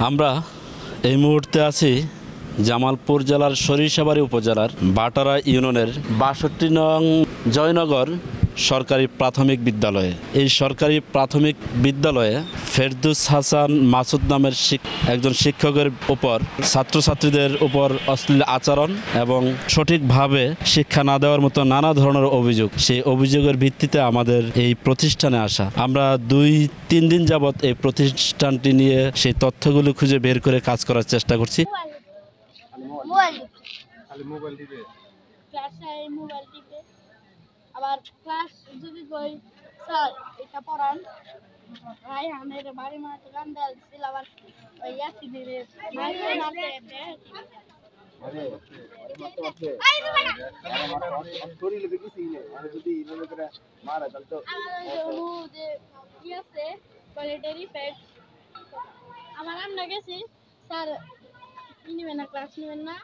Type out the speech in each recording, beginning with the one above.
আমরা এই মুহূর্তে আছি জামালপুর জেলার সরিষাবাড়ি উপজেলার বাটারা ইউনিয়নের ৬২ নং জয়নগর সরকারি প্রাথমিক বিদ্যালয়ে। এই সরকারি প্রাথমিক বিদ্যালয়ে ফেরদৌস হাসান মাসুদ নামের একজন শিক্ষকের উপর ছাত্রছাত্রীদের উপর অশ্লীল আচরণ এবং সঠিকভাবে শিক্ষা না দেওয়ার মতো নানা ধরনের অভিযোগ, সেই অভিযোগের ভিত্তিতে আমাদের এই প্রতিষ্ঠানে আসা। আমরা ২-৩ দিন যাবৎ এই প্রতিষ্ঠানটি নিয়ে সেই তথ্যগুলো খুঁজে বের করে কাজ করার চেষ্টা করছি। আবার ক্লাস যদি কই স্যার এটা পড়ান ভাই আমাদের বাড়ি মাঠে গান দিছিল আবার ওই ইয়াসি দিলে মারতে মারতে আরে শরীরে দেখি না আর যদি ইনলে করে মারা তাহলে তো যে কি আছে কোয়ালিটারি ফ্যাক্ট আমার আমরা গেছি স্যার নিবেন না ক্লাস নিবেন না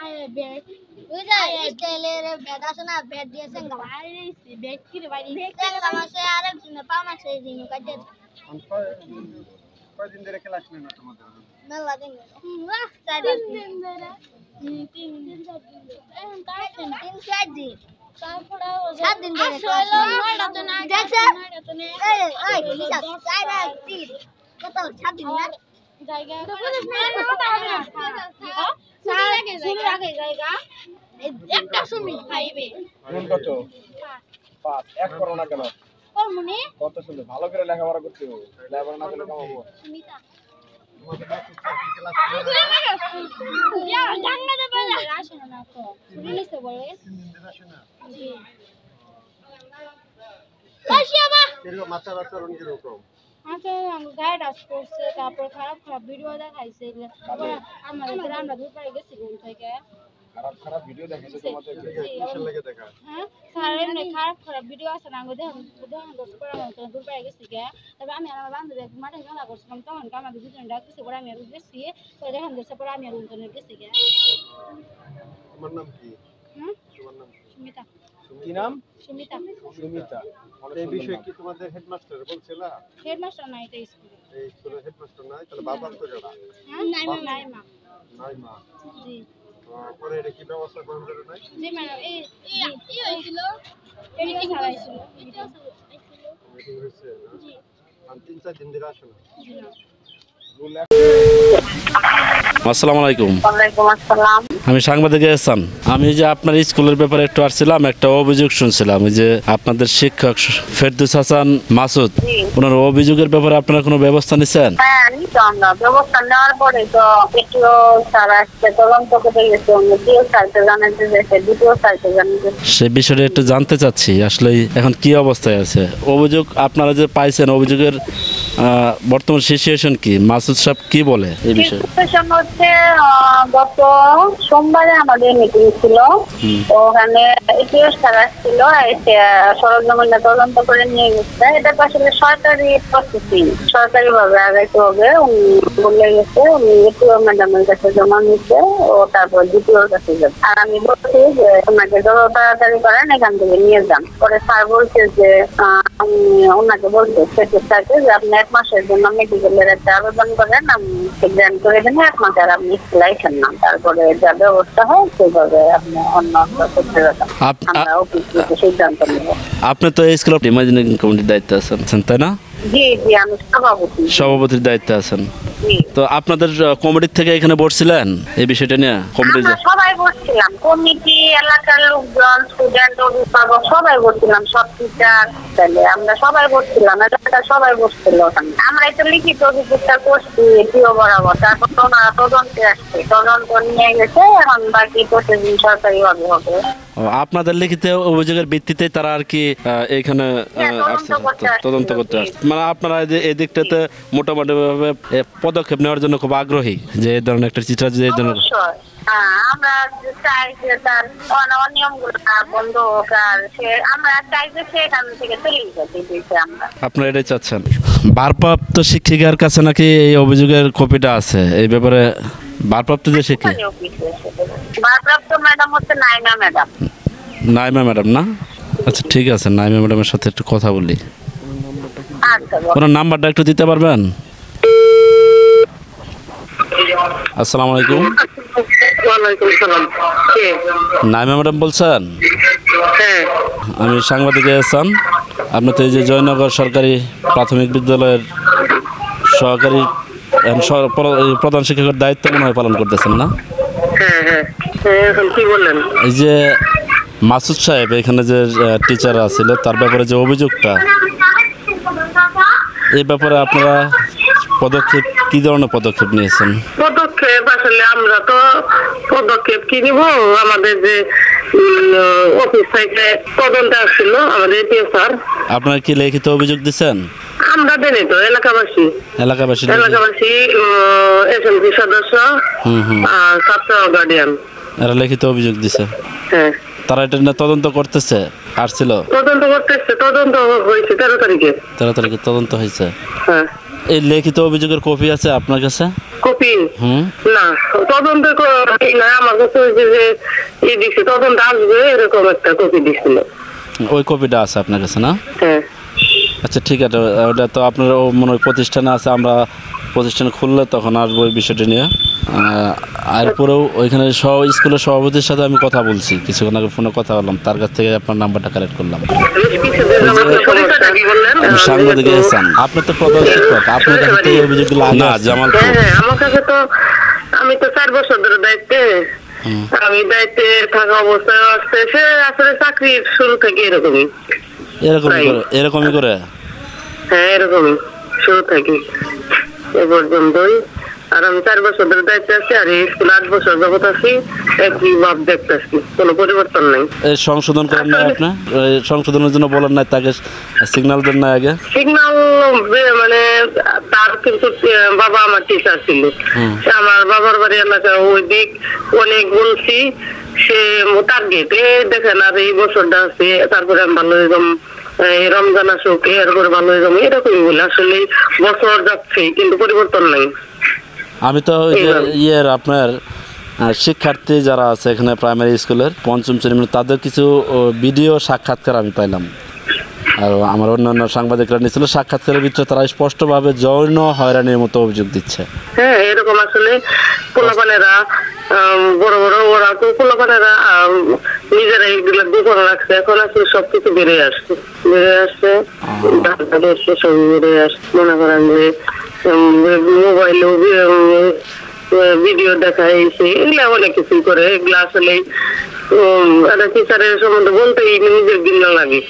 আয় ব্যাগ ওই যে স্টাইলের ব্যাগ আছে না ব্যাগ দিয়েছেন গা আইছি ব্যাগ কি রে ভাই ব্যাগ আমাছে আর একদিন পামা সেই দিন কাটে কয়দিন ধরে ক্লাস নেন না তোমাদের মেলা দিন বাহ 4 দিন ধরে 3 দিন এখন কাটছেন 3-4 দিন তারপরে 7 দিন ধরে ক্লাস নয়টা তো না দেখছ এই এই 4-3 কত 7 দিন না জায়গা তো পুলিশ না শুরু রাখে জায়গা একটা সুমি খাইবে কোন কত 5 এক করো না কেন করমুনি কত সুন্দর ভালো করে লেখাপড়া করতে হবে লেখাপড়া না করলে কামাবো সুমিতা ইয়া জাননা দে বলে আসে না তো শুনিছে বলে জি কাশিয়াবা এরকম মাথা ব্যথা রন কি রকম আচ্ছা গাইড আস করছে তারপর খারাপ খারাপ ভিডিও দেখাইছে তারপর আমাদের আমরা দূর পারে গেছি ঘুম থেকে খারাপ খারাপ ভিডিও দেখাইছে তোমাদের কিসের লাগে দেখা হ্যাঁ স্যার এমনি খারাপ খারাপ ভিডিও আছে না গো দেখুন দর্শক করে আমরা দূর পারে গেছি গে তবে আমি আমার বান্ধবী এক মাঠে খেলা করছিলাম তখন আমাদের দুজন ডাকতেছে পরে আমি আর গেছি তো দেখেন দেশে পরে আমি আর উন্তনে গেছি গে তোমার নাম কি তোমার নাম সুমিতা কি নাম সুমিতা সুমিতা এই বিষয়ে কি তোমাদের হেডমাস্টার বলছিল হেডমাস্টার নাই এটা স্কুলে এই স্কুলের হেডমাস্টার নাই তাহলে বাবা তো যারা নাই মা নাই মা নাই মা জি পরে এটা কি ব্যবস্থা গ্রহণ করে নাই জি ম্যাডাম এই হইছিল মিটিং হইছিল মিটিং হইছে জি আর 3-4 দিন ধরে আসে না জি না আসসালামু আলাইকুম। ওয়ালাইকুম আসসালাম। আমি সাংবাদিক এহসান। আমি যে আপনার স্কুলের ব্যাপারে একটু আসছিলাম, একটা অভিযোগ শুনছিলাম যে আপনাদের শিক্ষক ফেরদৌস হাসান মাসুদ, ওনার অভিযোগের ব্যাপারে আপনারা কোনো ব্যবস্থা নিছেন? হ্যাঁ নিতাম না, ব্যবস্থা নেওয়ার পরে তো একটু স্যার আসছে তদন্ত করে গেছে, দ্বিতীয় স্যারকে জানাতে গেছে, দ্বিতীয় স্যারকে জানাতে। সে বিষয়টা একটু জানতে চাচ্ছি আসলে এখন কি অবস্থায় আছে অভিযোগ আপনারা যে পাইছেন, অভিযোগের বর্তমান সিচুয়েশন কি, মাসুদ সাহেব কি বলে এই বিষয়ে? সিচুয়েশন হচ্ছে গত সোমবারে আমাদের মিটিং ছিল, ওখানে দ্বিতীয় স্যার আসছিল, এসে সরজমিনে তদন্ত করে নিয়ে গেছে। এটা আসলে সরকারি প্রসেসিং, সরকারি ভাবে আগাইতে হবে বলে গেছে। উনি দ্বিতীয় ম্যাডামের কাছে জমা নিচ্ছে, ও তারপর দ্বিতীয়র কাছে যাবে। আর আমি বলছি যে ওনাকে যত তাড়াতাড়ি করেন এখান থেকে নিয়ে যান। পরে স্যার বলছে যে আমি ওনাকে বলছি স্যারকে যে আপনি 1 মাসের জন্য মেডিকেলের একটা আবেদন করেন, আমি গ্রান্ট করে দেন 1 মাস, আর আপনি স্কুলে আসেন না। তারপরে যা ব্যবস্থা হয় সেভাবে আপনি অন্য করতে যাবেন, আমরা অফিস থেকে সিদ্ধান্ত নেব। আপনি তো এই স্কুল ইমাজিনেশন কমিটির দায়িত্বে আছেন তাই না? জি জি, আমি সভাপতির দায়িত্বে আছেন। তো আপনাদের কমিটির থেকে এখানে বসছিলেন এই বিষয়টা নিয়ে? আমরা সবাই বসছিলাম, কমিটি, এলাকার লোকজন, স্টুডেন্ট, অভিভাবক সবাই বসছিলাম, সব টিচার, আমরা সবাই বসছিলাম, এলাকার সবাই বসছিল। আমরা একটা লিখিত অভিযোগটা করছি এটিও বরাবর, তারপর ওনারা তদন্তে আসছে, তদন্ত নিয়ে গেছে, এখন বাকি প্রসেসিং সরকারি ভাবে হবে। আপনাদের লিখিত অভিযোগের ভিত্তিতে তারা আর কি এখানে তদন্ত করতে আসছে, মানে আপনারা এই দিকটাতে মোটামুটি ভাবে পদক্ষেপ নেওয়ার জন্য খুব আগ্রহী যে এই ধরনের একটা চিত্র, যে এই ধরনের আমরা চাই যে তার অনিয়মগুলো বন্ধ হোক, আর আমরা চাই যে সেখান থেকে চলে যেতে। আপনারা এটাই চাচ্ছেন? ভারপ্রাপ্ত শিক্ষিকার কাছে নাকি এই অভিযোগের কপিটা আছে? এই ব্যাপারে ভারপ্রাপ্ত যে শিক্ষিকা, ভারপ্রাপ্ত ম্যাডাম হচ্ছে নাইমা ম্যাডাম। নাইমা ম্যাডাম না? আচ্ছা ঠিক আছে, নাইমা ম্যাডামের সাথে একটু কথা বলি। আচ্ছা বলো। ওনার নাম্বারটা একটু দিতে পারবেন? আসসালামু আলাইকুম। ওয়ালাইকুম সালাম। কে? নাইমা ম্যাডাম বলছেন? হ্যাঁ আমি সাংবাদিক এহসান। আপনি তো এই যে জয়নগর সরকারি প্রাথমিক বিদ্যালয়ের সহকারী প্রধান শিক্ষকের দায়িত্ব মনে হয় পালন করতেছেন না? হ্যাঁ হ্যাঁ এখন কি বললেন? এই যে মাসুদ সাহেব এখানে যে টিচার আছিল তার ব্যাপারে যে অভিযোগটা, এই ব্যাপারে আপনারা পদক্ষেপ কি ধরনের পদক্ষেপ নিয়েছেন? পদক্ষেপ আসলে আমরা তো পদক্ষেপ কি নিব, আমাদের যে অফিস থেকে তদন্ত আসছিল আমাদের স্যার। আপনারা কি লিখিত অভিযোগ দিচ্ছেন? আমরা দেনি তো এলাকাবাসী এলাকাবাসী এসএমসি সদস্য আর ছাত্র গার্ডিয়ান এরা লিখিত অভিযোগ দিছে। হ্যাঁ তারা এটা নিয়ে তদন্ত করতেছে, আসছিল তদন্ত করতেছে, তদন্ত হয়েছে 13 তারিখে। 13 তারিখে তদন্ত হয়েছে। হ্যাঁ এই লিখিত অভিযোগের কপি আছে আপনার কাছে? কপি হুম। না, তদন্ত না, আমার কাছে হয়েছে যে এই দিচ্ছে তদন্ত আসবে এরকম একটা কপি দিছিল। ওই কপিটা আছে আপনার কাছে না? হ্যাঁ আচ্ছা ঠিক আছে, ওটা তো আপনার মনে হয় প্রতিষ্ঠানে আছে, আমরা প্রতিষ্ঠান খুললে তখন আসবো ওই বিষয়টা নিয়ে। এরপরেও ওইখানে স্কুলের সভাপতির সাথে আমি কথা বলছি, কিছুক্ষণ আগে ফোনে কথা বললাম, তার কাছ থেকে আপনার নাম্বারটা কালেক্ট করলাম। আমি সাংবাদিক এহসান, আপনি তো প্রধান শিক্ষক, আপনার কাছে তো এই অভিযোগগুলো না জামালপুর। হ্যাঁ আমার কাছে তো, আমি তো 4 বছর ধরে দায়িত্বে, আমি দায়িত্বে থাকা অবস্থায় আসছে সে আসলে চাকরির শুরু থেকে এরকমই এরকমই করে। হ্যাঁ এরকমই শুরু থেকে এ পর্যন্তই। আর আমি 4 বছর ধরে দায়িত্বে আছি, আর এই স্কুল 8 বছর যাবত আছি, একই ভাব দেখতেছি, কোনো পরিবর্তন নাই। এই সংশোধন করেন নাই আপনি? সংশোধনের জন্য বলেন নাই তাকে, সিগন্যাল দেন না আগে? সিগন্যাল মানে তার কিন্তু বাবা আমার টিচার ছিল, আমার বাবার বাড়ি এলাকা ওই দিক অনেক বলছি, সে টার্গেট দেখেন আর এই বছরটা আছে, তারপরে আমি ভালো এরকম রমজান আসুক এরপরে ভালো এরকম এরকমই বলে, আসলে বছর যাচ্ছে কিন্তু পরিবর্তন নাই। আমি তো আপনার শিক্ষার্থী যারা আছে এখানে প্রাইমারি স্কুলের 5ম শ্রেণী, তাদের কিছু ভিডিও সাক্ষাৎকার আমি পাইলাম, আর আমার অন্যান্য সাংবাদিকরা নিয়েছিল, সাক্ষাৎকারের ভিতরে তারা স্পষ্টভাবে যৌন হয়রানির মতো অভিযোগ দিচ্ছে। হ্যাঁ এরকম আসলে পোলাপানেরা বড় বড় ওরা তো পোলাপানেরা নিজেরা এইগুলো গোপন রাখছে, এখন আসলে সবকিছু বেড়ে আসছে সব বেড়ে আসছে। মনে করেন যে মোবাইলে ভিডিও দেখা হয়েছে, এগুলা অনেক কিছুই করে, এগুলা আসলে একটা টিচারের সম্বন্ধে বলতেই নিজের ঘৃণা লাগে।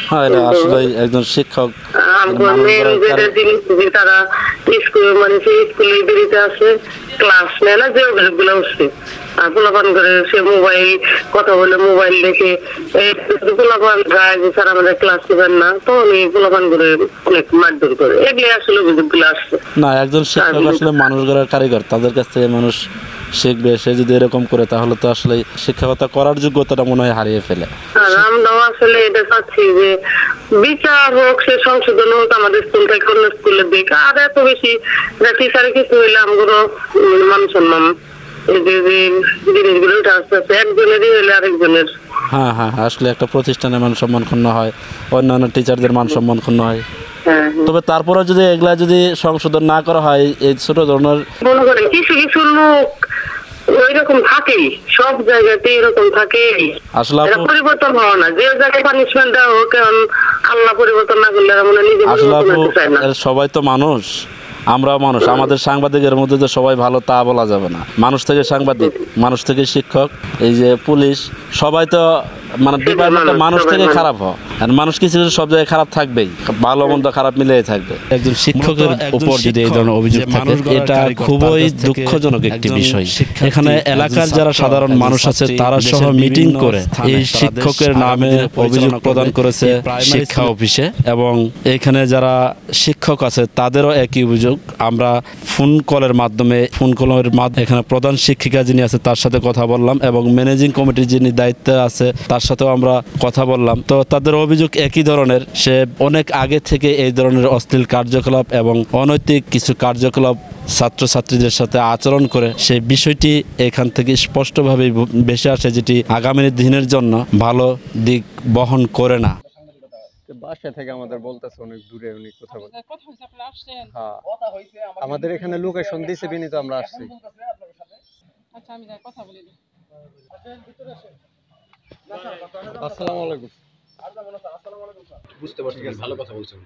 হ্যাঁ এটা আসলে একজন শিক্ষক তারা স্কুল মানে সেই স্কুলে বেরিতে আসে, ক্লাস নেয় না, যে গুলো হচ্ছে আর পোলাপান করে সে মোবাইল কথা বলে, মোবাইল দেখে পোলাপান গায়ে যে স্যার আমাদের ক্লাস নেবেন না, তো উনি পোলাপান করে অনেক মারধর করে, এগুলো আসলে অভিযোগ গুলো আসছে। না, একজন শিক্ষক আসলে মানুষ গড়ার কারিগর, তাদের কাছ থেকে মানুষ শিখবে, সে যদি এরকম করে তাহলে তো আসলে শিক্ষকতা করার যোগ্যতাটা মনে হয় হারিয়ে ফেলে। আর আমরাও আসলে এটা চাচ্ছি যে বিচার হোক, সে সংশোধন হোক আমাদের স্কুল থেকে অন্য স্কুলের দিক, আর এত বেশি টিচারে কিছু হইলে আমগুলো মান সম্মান এই যে জিনিসগুলো উঠে আসতে আসতে একজনেরই হইলে আরেকজনের। হ্যাঁ হ্যাঁ আসলে একটা প্রতিষ্ঠানের মান সম্মান ক্ষুণ্ণ হয়, অন্যান্য টিচারদের মান সম্মান ক্ষুণ্ণ হয়। তবে তারপরে যদি এগুলা যদি সংশোধন না করা হয়, এই ছোট ধরনের মনে করেন কিছু কিছু লোক ওইরকম থাকেই, সব জায়গাতে এরকম থাকেই, আসলে পরিবর্তন হওয়া না, যে জায়গায় পানিশমেন্ট দেওয়া হোক, কারণ আল্লাহ পরিবর্তন না করলে আমরা নিজে সবাই তো মানুষ, আমরাও মানুষ, আমাদের সাংবাদিকের মধ্যে যে সবাই ভালো তা বলা যাবে না। মানুষ থেকে সাংবাদিক, মানুষ থেকে শিক্ষক, এই যে পুলিশ, সবাই তো মানে ডিপার্টমেন্টে মানুষ থেকে খারাপ হয়, আর মানুষ কিছু সব জায়গায় খারাপ থাকবেই, ভালো মন্দ খারাপ মিলেই থাকবে। একজন শিক্ষকের উপর যদি এই ধরনের অভিযোগ থাকে, এটা খুবই দুঃখজনক একটি বিষয়। এখানে এলাকার যারা সাধারণ মানুষ আছে তারা সহ মিটিং করে এই শিক্ষকের নামে অভিযোগ প্রদান করেছে শিক্ষা অফিসে, এবং এখানে যারা শিক্ষক আছে তাদেরও একই অভিযোগ। আমরা ফোন কলের মাধ্যমে এখানে প্রধান শিক্ষিকা যিনি আছে তার সাথে কথা বললাম, এবং ম্যানেজিং কমিটির যিনি দায়িত্বে আছে তার সাথেও আমরা কথা বললাম। তো তাদের অভিযোগ একই ধরনের, সে অনেক আগে থেকে এই ধরনের অশ্লীল কার্যকলাপ এবং অনৈতিক কিছু কার্যকলাপ ছাত্রছাত্রীদের সাথে আচরণ করে, সেই বিষয়টি এখান থেকে স্পষ্টভাবে ভেসে আসে, যেটি আগামী দিনের জন্য ভালো দিক বহন করে না। বাসা থেকে আমাদের বলতেছে অনেক দূরে উনি কথা বলে। কথা হইছে আপনারা আসছেন? হ্যাঁ, আমাদের এখানে লোকেশন দিছে বিনি তো আমরা আসছি। আচ্ছা আমি যাই কথা বলি। আসসালামু আলাইকুম। বুঝতে পারছি, ভালো কথা বলছেন।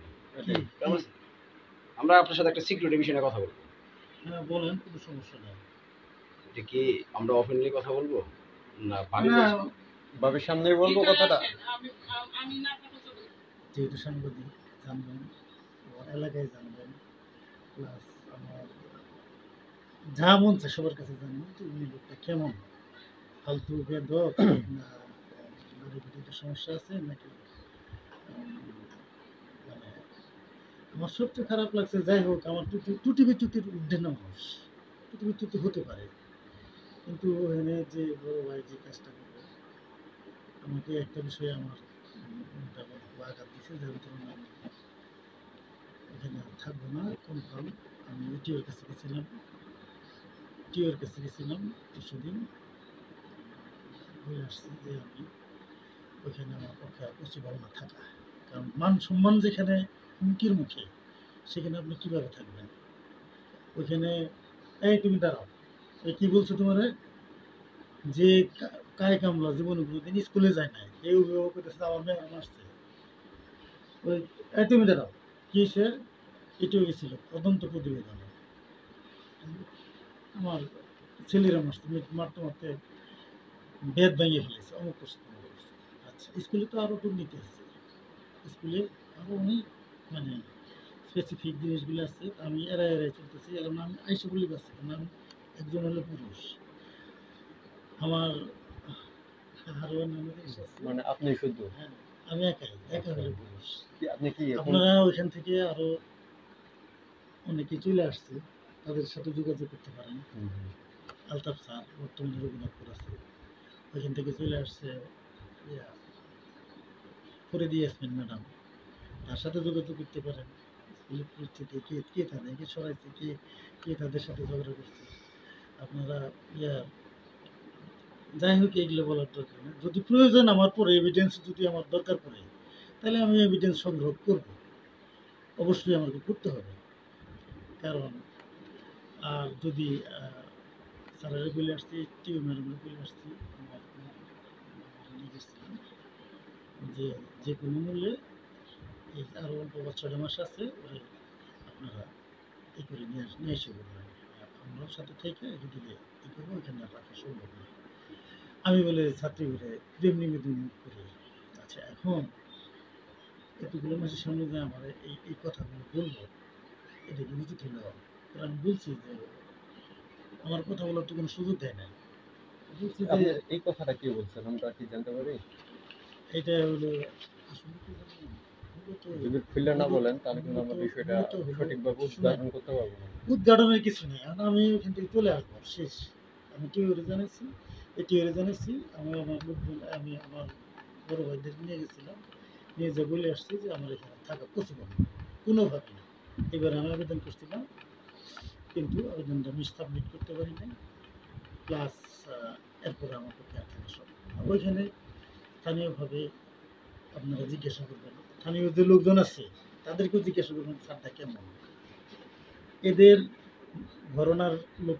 আমরা আপনার সাথে একটা সিকিউরিটি বিষয় নিয়ে কথা বলবো। হ্যাঁ বলেন, কোনো সমস্যা নেই। এটা কি আমরা ওপেনলি কথা বলবো না ভাবির সামনেই বলবো কথাটা? আমি না কথা বলবো। যেহেতু সাংবাদিক জানবেন, আমার এলাকায় জানবেন, প্লাস আমার যা মন চায় সবার কাছে জানবেন যে উনি লোকটা কেমন, ফালতু বেদক না নারী বিদ্যুতের সমস্যা আছে নাকি। মানে আমার সবচেয়ে খারাপ লাগছে, যাই হোক আমার টুটি বিচ্যুতির ঊর্ধ্বে না মানুষ, টুটি বিচ্যুতি হতে পারে, কিন্তু এখানে যে বড় ভাই যে কাজটা করবে, আমাকে একটা বিষয়ে আমার আঘাত দিচ্ছে, যার কারণে আমি এখানে থাকবো না কনফার্ম। আমি টিওর কাছে গেছিলাম, কিছুদিন বলে আসছি যে আমি ওইখানে আমার পক্ষে পসিবল না থাকা, কারণ মান সম্মান যেখানে হুমকির মুখে, সেখানে আপনি কীভাবে থাকবেন ওইখানে। এই তুমি দাঁড়াও, এই কী বলছো তোমার, যে কায় কামলা জীবনে কোনোদিন স্কুলে যায় নাই, এই অভিভাবক করতেছে আমার মেয়ে আসছে, ওই এই তুমি দাঁড়াও, কী সে এটিও গেছিল তদন্ত প্রতিবেদনে, আমার ছেলেরা মারতে মারতে বেদ ভেঙে ফেলেছে, অমুক করছে তমুক করছে। আচ্ছা, স্কুলে তো আরও দুর্নীতি আছে, স্কুলে আরও অনেক মানে স্পেসিফিক জিনিসগুলো আছে, আমি এড়াই চলতেছি। এখন আমি আইসা বলি পাচ্ছি, কারণ আমি একজন হলো পুরুষ, আমার হারওয়ান নামে মানে আপনি শুধু? হ্যাঁ, আমি একা হলো পুরুষ। আপনি কি আপনারা ওইখান থেকে আরো অনেকে চলে আসছে, তাদের সাথে যোগাযোগ করতে পারেন। আলতাফ স্যার বর্তমানে রঘুনাথপুর আছে, ওইখান থেকে চলে আসছে ফরিদি ইয়াসমিন ম্যাডাম, তার সাথে যোগাযোগ করতে পারেন। স্কুলের পরিস্থিতি কে তাদেরকে সরাইছে, কে তাদের সাথে ঝগড়া করছে, আপনারা যাই হোক এইগুলো বলার দরকার নেই। যদি প্রয়োজন আমার পরে এভিডেন্স যদি আমার দরকার পড়ে, তাহলে আমি এভিডেন্স সংগ্রহ করব, অবশ্যই আমাকে করতে হবে। কারণ আর যদি স্যারেরা বলে আসছি, টিউ ম্যাডামরা বলে আসছি, যে যে কোনো মূল্যে এই আরও অল্প 6 মাস আছে, আপনারা এই করে নিয়ে এসে বলবেন, আমরাও সাথে থেকে এদিকে এই করবো, এখানে রাখা সম্ভব না। আমি বলে ছাত্রী বলে প্রেম নিবেদন করি। আচ্ছা, এখন এতগুলো মাসের সামনে যে আমার এই কথাগুলো বলবো, এটা কি উচিত হলো? আমি বলছি যে আমার কথা বলার তো কোনো সুযোগ দেয় না। বলছি যে এই কথাটা কি বলছেন, আমরা কি জানতে পারি? এটা হলো আসলে কি জানেন, যদি খুলে না বলেন তাহলে কিন্তু আমরা বিষয়টা সঠিকভাবে উদ্ঘাটন করতে পারবো না। উদ্ঘাটনের কিছু নেই, কারণ আমি ওখান থেকে চলে আসবো, শেষ। আমি টিওরে জানাইছি, আমি আমার লোকজন, আমি আমার বড় ভাইদের নিয়ে গেছিলাম, নিয়ে যে বলে আসছি যে আমার এখানে থাকা পসিবল না কোনোভাবে না। এবার আমি আবেদন করছিলাম, কিন্তু আবেদনটা আমি সাবমিট করতে পারি নাই, প্লাস এরপরে আমার পক্ষে আর থাকা সম্ভব না। ওইখানে স্থানীয়ভাবে আপনারা জিজ্ঞাসা করবেন, স্থানীয় যে লোকজন আছে তাদেরকেও জিজ্ঞাসা করবেন স্যারটা কেমন। এদের ঘরনার লোক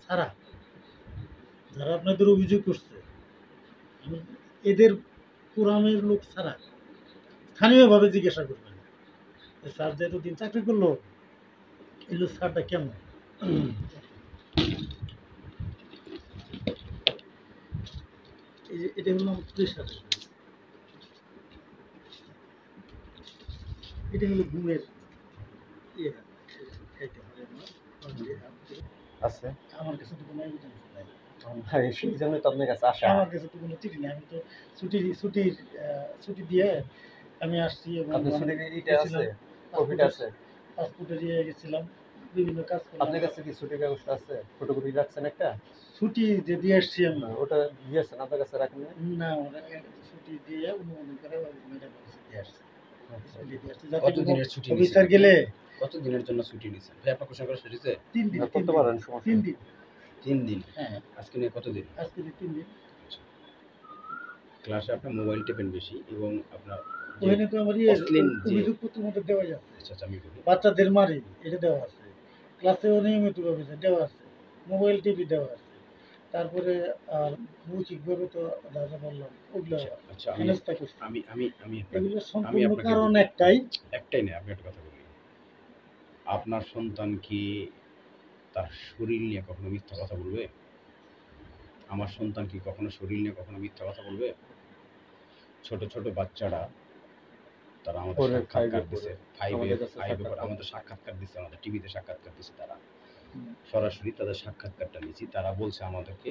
ছাড়া যারা আপনাদের অভিযোগ করছে, এদের কোরআনের লোক ছাড়া স্থানীয়ভাবে জিজ্ঞাসা করবেন স্যার যে এতদিন চাকরি করলো, এই লোক স্যারটা কেমন। এটা হলো আমার প্রেশার, এটা হলো ঘুমের খাইতে হয় আছে আমার কাছে তো কোনো এভিডেন্স নাই। সেই জন্য তো আপনার কাছে আসা। আমার কাছে তো কোনো চিঠি নেই, আমি তো ছুটি দিয়ে আমি আসছি এবং পাসপোর্টে দিয়ে গেছিলাম, বিভিন্ন কাজ করলাম। আপনার কাছে কি ছুটির কাগজটা আছে? ফটোকপি রাখছেন একটা? ছুটি যে দিয়ে আসছি আমি, ওটা দিয়েছেন আপনার কাছে রাখেন না? ছুটি দিয়ে অনুমোদন করে ম্যাডাম দিয়ে আসছি। কতদিনের ছুটি অফিসার গেলে কতদিনের জন্য ছুটি নিছেন ভাই? আপনার কোশ্চেন করা শেষ হয়েছে? 3 দিন করতে পারেন, সমস্যা 3 দিন। 3 দিন? হ্যাঁ, আজকে নিয়ে কতদিন? আজকে 3 দিন। ক্লাসে আপনার মোবাইল টেপেন বেশি এবং আপনার ওখানে তো আমার অশ্লীল যে অভিযোগপত্রের মধ্যে দেওয়া যাচ্ছে, আচ্ছা আচ্ছা, আমি বলি বাচ্চাদের মারি এটা দেওয়া আছে, ক্লাসেও নিয়মিতভাবে দেওয়া আছে, মোবাইল টিভি দেওয়া আছে, তারপরে আর মৌখিকভাবে তো যা যা বললাম ওগুলো আচ্ছা হেনস্থা করছে। আমি আমি আমি এগুলো আমি সম্পূর্ণ আপনাকে কারণ বলি, একটাই না আপনি একটা কথা বলি, আপনার সন্তান কি তার শরীর নিয়ে কখনো মিথ্যা কথা বলবে? আমার সন্তান কি কখনো শরীর নিয়ে কখনো মিথ্যা কথা বলবে? ছোট ছোট বাচ্চারা তারা আমাদের পরে সাক্ষাৎকার five-এ দিছে, আমাদের কাছে ফাইভে সাক্ষাৎকার আমাদের সাক্ষাৎকার দিছে, আমাদের টিভিতে সাক্ষাৎকার দিছে, তারা সরাসরি তাদের সাক্ষাৎকারটা নিয়েছি। তারা বলছে আমাদেরকে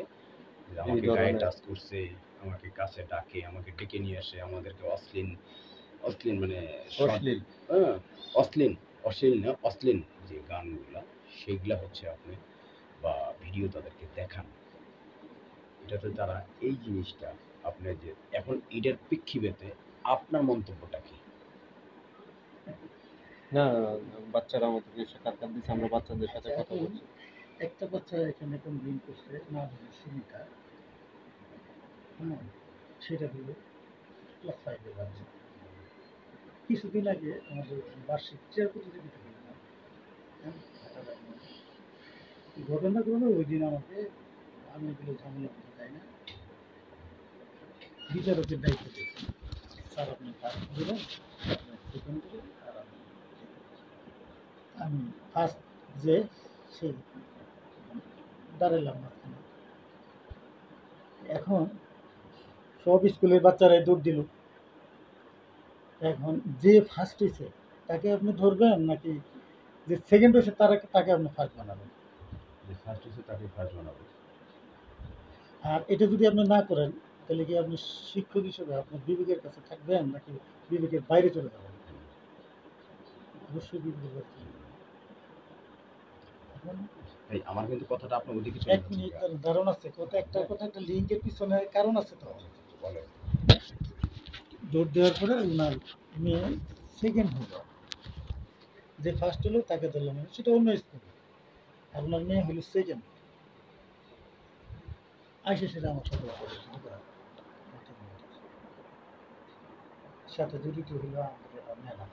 যে আমাকে গায়ে ধরনের- টাচ করছে, আমাকে কাছে ডাকে, আমাকে ডেকে নিয়ে আসে, আমাদেরকে অশ্লীল অশ্লীল মানে অশ্লীল হ্যাঁ, অশ্লীল না, অশ্লীল যে গানগুলা সেইগুলা হচ্ছে আপনি বা ভিডিও তাদেরকে দেখান। এটাতে তারা এই জিনিসটা আপনি যে এখন এটার প্রেক্ষিতে আপনার মন্তব্যটা কি? না, বাচ্চারা আমাদেরকে সাক্ষাৎকার দিচ্ছে, আমরা বাচ্চাদের সাথে কথা বলছি। একটা বাচ্চা এখানে কমপ্লেন করছে না সুমিতা, হ্যাঁ, সেটা হলো ক্লাস 5 এর বাচ্চা। কিছুদিন আগে আমাদের বার্ষিক চেয়ার প্রতিযোগিতা হলো না, হ্যাঁ, ঘটনাগুলো ওই দিন আমাকে, আমি এগুলো ঝামেলা করতে চাই না, বিচারকের দায়িত্ব দিয়েছে, স্যার আপনি ফার্স্ট দিলেন, সেকেন্ড দিলেন, আর আমি ফার্স্ট যে সেই দাঁড়ালাম মাঝখানে। এখন সব স্কুলের বাচ্চারাই দৌড় দিল, এখন যে ফার্স্ট হয়েছে তাকে আপনি ধরবেন নাকি যে সেকেন্ড হয়েছে তাকে আপনি ফার্স্ট বানাবেন? যে ফার্স্ট হচ্ছে তাকে ফার্স্ট বানাবো। আর এটা যদি আপনি না করেন তাহলে কি আপনি শিক্ষক হিসেবে আপনার বিবেকের কাছে থাকবেন নাকি বিবেকের বাইরে চলে যাবেন? অবশ্যই বিবেকের বাইরে চলে যাবেন। এখন এই আমার কিন্তু কথাটা আপনার ওদিকে চলে এক যাচ্ছে। মিনিট ধারণ আছে, একটা লিঙ্কের পিছনে কারণ আছে তো। বলে দৌড় দেওয়ার পরে ওনার মেয়ে সেকেন্ড হলো, যে ফার্স্ট হলো তাকে ধরলাম না, সেটা অন্য স্কুল, আর ওনার মেয়ে হলো সেকেন্ড। আইসে সেটা আমার সাথে সাথে জড়িত হলো আমাদের ম্যাডাম,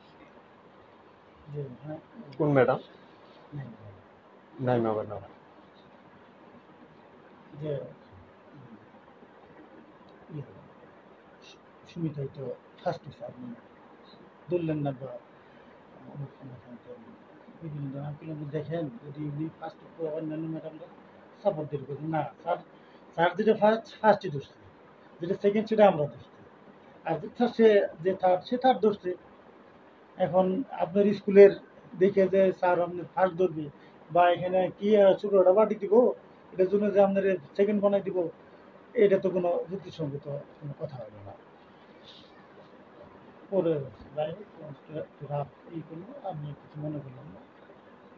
যে হ্যাঁ কোন ম্যাডাম? Madam, Naima madam. যে সুমিতাই তো ফার্স্ট হয়েছে, আপনি ধরলেন না বা বিভিন্ন আমি দেখেন যদি উনি ফার্স্ট অন্যান্য ম্যাডামরা সাপোর্ট দিল, না স্যার, স্যার যেটা ফার্স্টই ধরছে, যেটা সেকেন্ড সেটা আমরা ধরছি, আর যে থার্ড সে থার্ড ধরছে। এখন আপনার স্কুলের দেখে যে স্যার আপনি ফার্স্ট ধরবে বা এখানে কি ছোটোটা বাটি দিব এটার জন্য যে আপনার সেকেন্ড বানাই দিব, এটা তো কোনো যুক্তিসঙ্গত কোনো কথা হলো না। পরে যাই হোক ই করলো, আমি কিছু মনে করলাম না,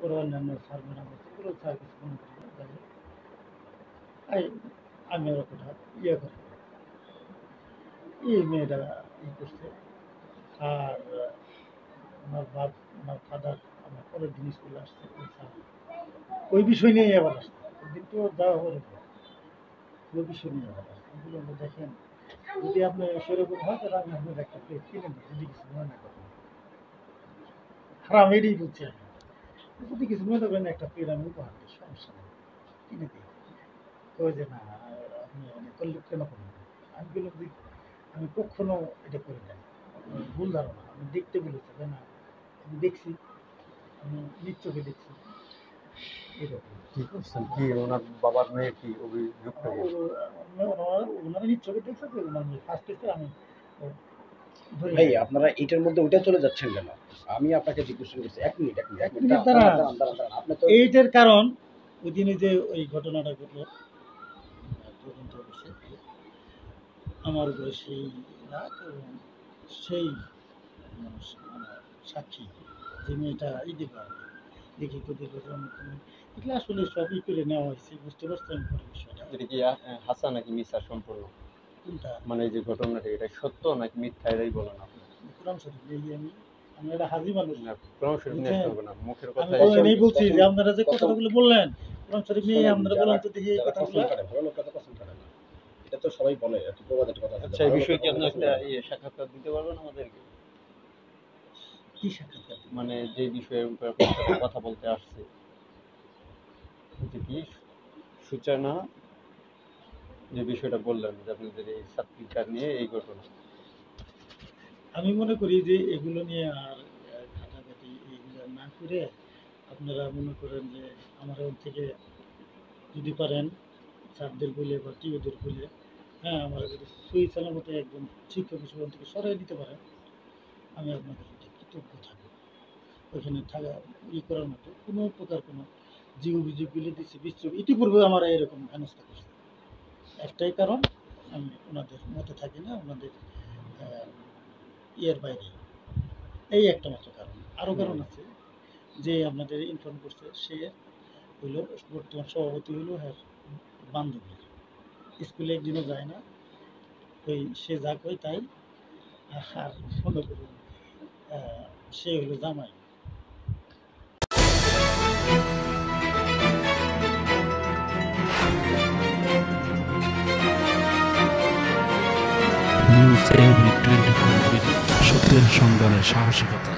ওরা অন্যান্য স্যার ম্যাডাম ওগুলো স্যার কিছু মনে করলাম, যাই হোক আমি ওরা কথা ইয়ে করি, এই মেয়েটা ই করছে। আর আমার ফাদার আমার পরের দিন স্কুলে আসছে, ওই বিষয় নিয়ে আবার আসছে, ওই দিন তো যাওয়া হলো, ওই বিষয় নিয়ে আবার আসছে। এগুলো আমরা দেখেন যদি আপনি সেরকম হয় তাহলে আমি আপনার একটা প্লেট কিনে দিই, যদি কিছু মনে করেন। আর আমি এটাই বলছি, আমি যদি কিছু মনে করেন একটা প্লেট আমি উপহার দিই, সমস্যা নেই, কিনে দিই। কই যে না আপনি করলে কেন করবেন? আমি বললাম যে আমি কখনো এটা করি না, ভুল ধারণা, আমি দেখতে বলেছি যে না আমি দেখছি, আমি নিজ চোখে দেখছি এরকম। কি করছেন? কি ওনার বাবার মেয়ে কি অভিযুক্ত? ওনারা নিজ চোখে দেখছে যে ওনার ফার্স্ট টেস্টে আমি ধরি ভাই আপনারা এটার মধ্যে ওইটা চলে যাচ্ছেন কেন? আমি আপনাকে জিজ্ঞেস করছি, এক মিনিট দাঁড়ান। আপনি তো এইটার কারণ ওই দিনে যে ওই ঘটনাটা ঘটলো তদন্ত অফিসে, আমার উপরে সেই রাত এবং সেই সাক্ষী যে মেয়েটা এই দিকে লিখিত দিল, এগুলো আসলে সবই করে নেওয়া হয়েছে, বুঝতে পারছেন পরে বিষয়টা এটা কি হাসা নাকি মিথ্যা সম্পূর্ণ? কোনটা মানে এই যে ঘটনাটা, এটা সত্য নাকি মিথ্যা এটাই বলেন আপনি। কোরআন শরীফ এই আমি একটা হাজি মানুষ, না, কোরআন শরীফ নিয়ে আসতে হবে না, মুখের কথা। আমি এই বলছি যে আপনারা যে কথাগুলো বললেন কোরআন শরীফ নিয়ে আপনারা বলেন তো দেখি এই কথাগুলো। ভালো লোক কথা পছন্দ করে না, এটা তো সবাই বলে, একটু প্রবাদের কথা আছে। আচ্ছা, এই বিষয়ে কি আপনি একটা সাক্ষাৎকার দিতে পারবেন আমাদেরকে? কি সাক্ষাৎকার? মানে যে বিষয়ের উপর আপনার সাথে কথা বলতে আসছে, যে কি সূচনা, যে বিষয়টা বললেন যে আপনাদের এই সার্টিফিকেট নিয়ে এই ঘটনা। আমি মনে করি যে এগুলো নিয়ে আর ঘাটাঘাটি এইগুলো না করে আপনারা মনে করেন যে আমার ওর থেকে যদি পারেন স্যারদের বলে বা টিওদের বলে, হ্যাঁ, আমার যদি সই সালামতে একদম শিক্ষক হিসেবে থেকে সরাই দিতে পারেন, আমি আপনাদের প্রতি কৃতজ্ঞ থাকবো। ওইখানে থাকা করার মতো কোনো প্রকার কোনো যে অভিযোগগুলি দিচ্ছে বিশ্ব ইতিপূর্বে আমার এরকম হেনস্থা করছে। একটাই কারণ, আমি ওনাদের মতে থাকি না, ওনাদের ইয়ের বাইরে। এই একটা মাত্র কারণ। আরও কারণ আছে যে আপনাদের ইনফর্ম করছে, সে হইল বর্তমান সভাপতি হইল হ্যাঁ বান্ধবী, স্কুলে একদিনও যায় না, ওই সে যা কয় তাই। আর মনে করুন সে হইল জামাই। নিউজ এভরি 24 সত্যের সন্ধানে সাহসিকতা।